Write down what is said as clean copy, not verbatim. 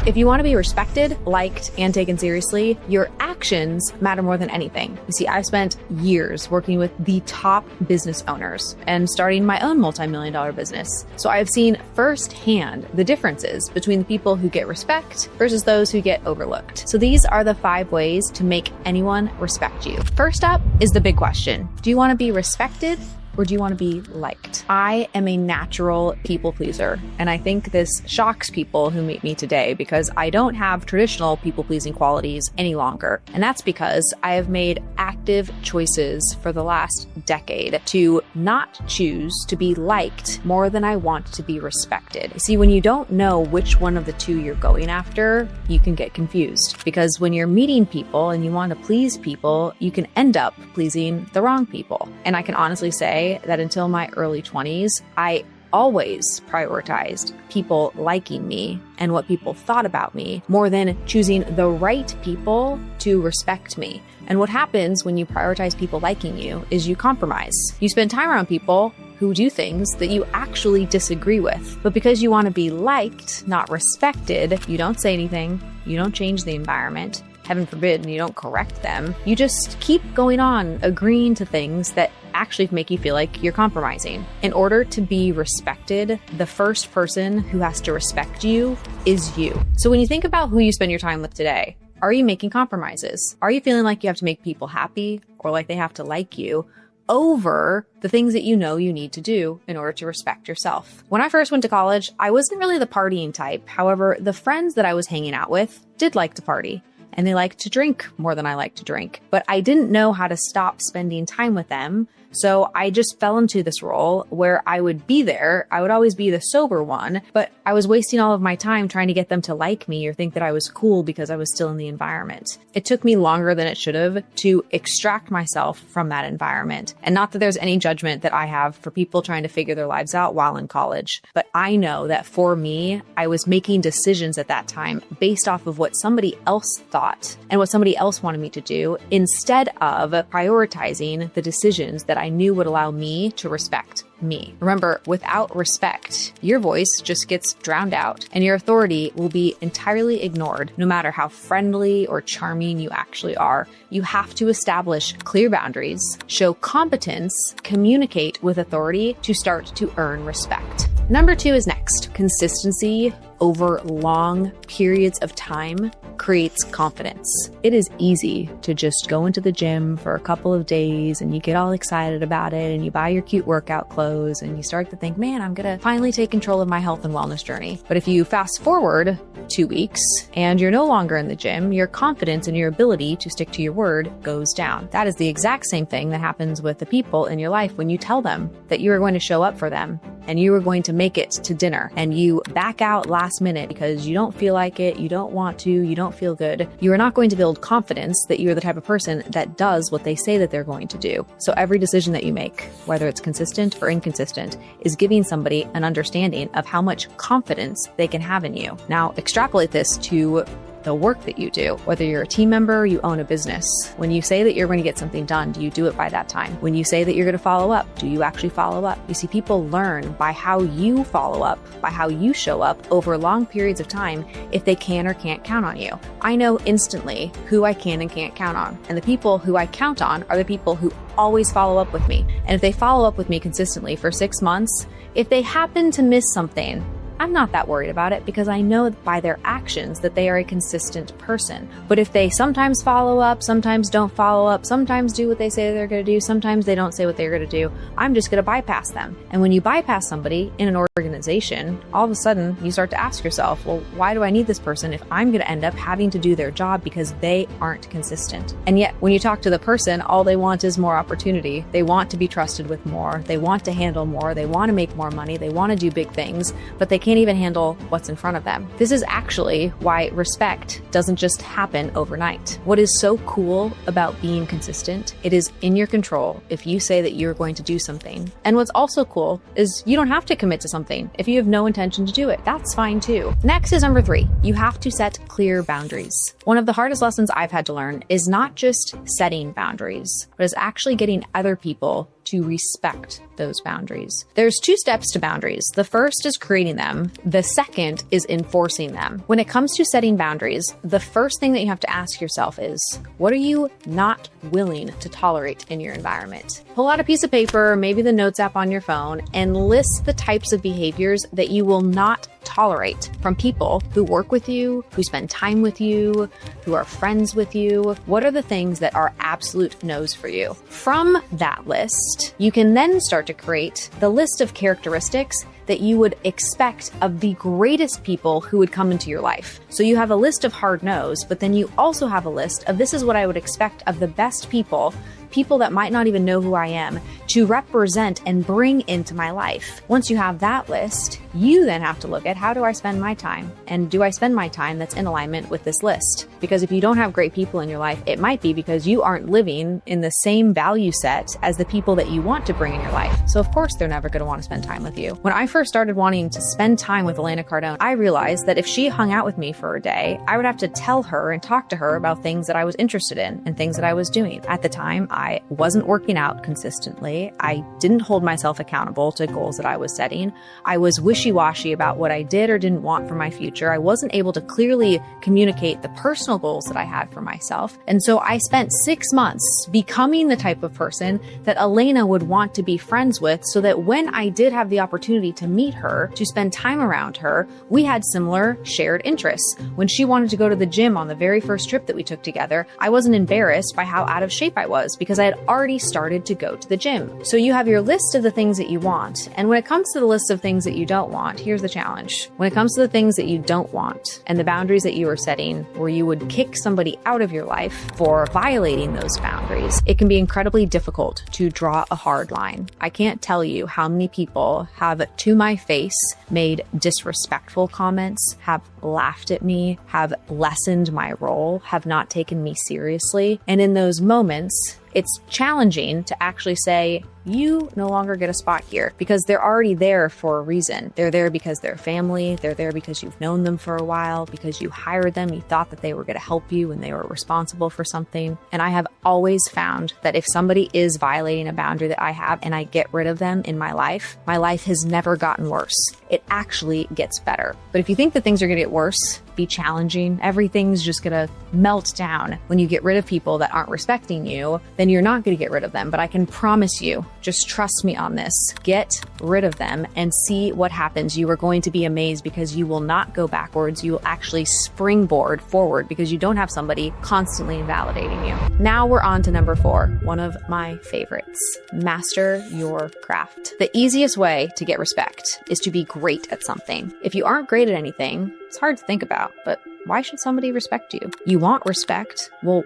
If you want to be respected, liked, and taken seriously, your actions matter more than anything. You see, I've spent years working with the top business owners and starting my own multi-million-dollar business. So I've seen firsthand the differences between the people who get respect versus those who get overlooked. So these are the 5 ways to make anyone respect you. First up is the big question. Do you want to be respected? Or do you want to be liked? I am a natural people pleaser, and I think this shocks people who meet me today because I don't have traditional people pleasing qualities any longer. And that's because I have made active choices for the last decade to not choose to be liked more than I want to be respected. See, when you don't know which one of the two you're going after, you can get confused, because when you're meeting people and you want to please people, you can end up pleasing the wrong people. And I can honestly say that until my early 20s, I always prioritized people liking me and what people thought about me more than choosing the right people to respect me. And what happens when you prioritize people liking you is you compromise. You spend time around people who do things that you actually disagree with. But because you want to be liked, not respected, you don't say anything, you don't change the environment, heaven forbid, and you don't correct them. You just keep going on, agreeing to things that actually make you feel like you're compromising. In order to be respected, the first person who has to respect you is you. So when you think about who you spend your time with today, are you making compromises? Are you feeling like you have to make people happy or like they have to like you over the things that you know you need to do in order to respect yourself? When I first went to college, I wasn't really the partying type. However, the friends that I was hanging out with did like to party. And they like to drink more than I like to drink. But I didn't know how to stop spending time with them. So I just fell into this role where I would be there. I would always be the sober one, but I was wasting all of my time trying to get them to like me or think that I was cool because I was still in the environment. It took me longer than it should have to extract myself from that environment. And not that there's any judgment that I have for people trying to figure their lives out while in college, but I know that for me, I was making decisions at that time based off of what somebody else thought and what somebody else wanted me to do instead of prioritizing the decisions that I knew would allow me to respect me. Remember, without respect, your voice just gets drowned out and your authority will be entirely ignored, no matter how friendly or charming you actually are. You have to establish clear boundaries, show competence, communicate with authority to start to earn respect. Number 2 is next. Consistency over long periods of time creates confidence. It is easy to just go into the gym for a couple of days and you get all excited about it and you buy your cute workout clothes and you start to think, man, I'm going to finally take control of my health and wellness journey. But if you fast forward 2 weeks and you're no longer in the gym, your confidence and your ability to stick to your word goes down. That is the exact same thing that happens with the people in your life when you tell them that you are going to show up for them and you are going to make it to dinner and you back out last minute because you don't feel like it, you don't want to, you don't feel good. You are not going to build confidence that you're the type of person that does what they say that they're going to do. So every decision that you make, whether it's consistent or inconsistent, is giving somebody an understanding of how much confidence they can have in you. Now, extrapolate this to the work that you do. Whether you're a team member or you own a business, when you say that you're going to get something done, do you do it by that time? When you say that you're going to follow up, do you actually follow up? You see, people learn by how you follow up, by how you show up over long periods of time if they can or can't count on you. I know instantly who I can and can't count on. And the people who I count on are the people who always follow up with me. And if they follow up with me consistently for 6 months, if they happen to miss something, I'm not that worried about it because I know by their actions that they are a consistent person. But if they sometimes follow up, sometimes don't follow up, sometimes do what they say they're going to do, sometimes they don't say what they're going to do, I'm just going to bypass them. And when you bypass somebody in an organization, all of a sudden you start to ask yourself, well, why do I need this person if I'm going to end up having to do their job because they aren't consistent? And yet when you talk to the person, all they want is more opportunity. They want to be trusted with more. They want to handle more. They want to make more money. They want to do big things, but they can't even handle what's in front of them. This is actually why respect doesn't just happen overnight. What is so cool about being consistent, it is in your control if you say that you're going to do something. And what's also cool is you don't have to commit to something if you have no intention to do it. That's fine too. Next is number 3. You have to set clear boundaries. One of the hardest lessons I've had to learn is not just setting boundaries, but is actually getting other people to respect those boundaries. There's 2 steps to boundaries. The first is creating them. The second is enforcing them. When it comes to setting boundaries, the first thing that you have to ask yourself is, what are you not willing to tolerate in your environment? Pull out a piece of paper, maybe the notes app on your phone, and list the types of behaviors that you will not tolerate from people who work with you, who spend time with you, who are friends with you. What are the things that are absolute no's for you? From that list, you can then start to create the list of characteristics that you would expect of the greatest people who would come into your life. So you have a list of hard no's, but then you also have a list of this is what I would expect of the best people that might not even know who I am, to represent and bring into my life. Once you have that list, you then have to look at, how do I spend my time? And do I spend my time that's in alignment with this list? Because if you don't have great people in your life, it might be because you aren't living in the same value set as the people that you want to bring in your life. So of course, they're never going to want to spend time with you. When I first started wanting to spend time with Elena Cardone, I realized that if she hung out with me for a day, I would have to tell her and talk to her about things that I was interested in and things that I was doing. At the time, I wasn't working out consistently. I didn't hold myself accountable to goals that I was setting. I was wishy-washy about what I did or didn't want for my future. I wasn't able to clearly communicate the personal goals that I had for myself. And so I spent 6 months becoming the type of person that Elena would want to be friends with, so that when I did have the opportunity to meet her, to spend time around her, we had similar shared interests. When she wanted to go to the gym on the very first trip that we took together, I wasn't embarrassed by how out of shape I was because I had already started to go to the gym. So you have your list of the things that you want. And when it comes to the list of things that you don't want, here's the challenge. When it comes to the things that you don't want and the boundaries that you are setting, where you would kick somebody out of your life for violating those boundaries, it can be incredibly difficult to draw a hard line. I can't tell you how many people have, to my face, made disrespectful comments, have laughed at me, have lessened my role, have not taken me seriously. And in those moments, it's challenging to actually say, you no longer get a spot here, because they're already there for a reason. They're there because they're family. They're there because you've known them for a while, because you hired them. You thought that they were going to help you and they were responsible for something. And I have always found that if somebody is violating a boundary that I have and I get rid of them in my life has never gotten worse. It actually gets better. But if you think that things are going to get worse, be challenging, everything's just going to melt down when you get rid of people that aren't respecting you, then you're not going to get rid of them. But I can promise you, just trust me on this, get rid of them and see what happens. You are going to be amazed, because you will not go backwards. You will actually springboard forward, because you don't have somebody constantly invalidating you. Now we're on to number 4, one of my favorites. Master your craft. The easiest way to get respect is to be great at something. If you aren't great at anything, it's hard to think about, but why should somebody respect you? You want respect. Well,